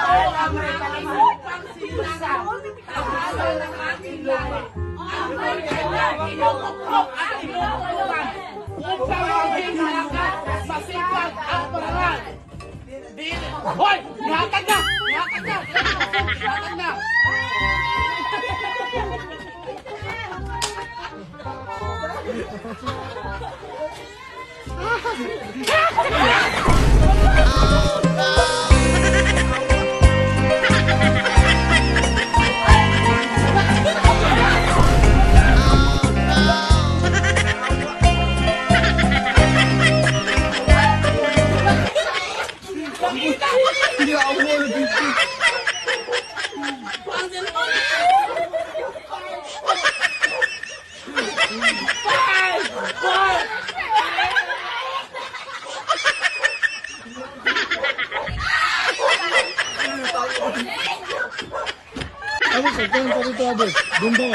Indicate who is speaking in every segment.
Speaker 1: ang may kalimutang sila. Tahalo ng ating lahat. Ang may kanyang inuukrok at inuukuran upang maging malakas, masipag at parangal. Hoy! Ihatag na! Ihatag na! Ihatag na!
Speaker 2: Abe, pagkain pa rito, Abe. Bomba.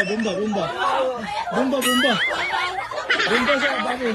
Speaker 2: Bomba sa Abe.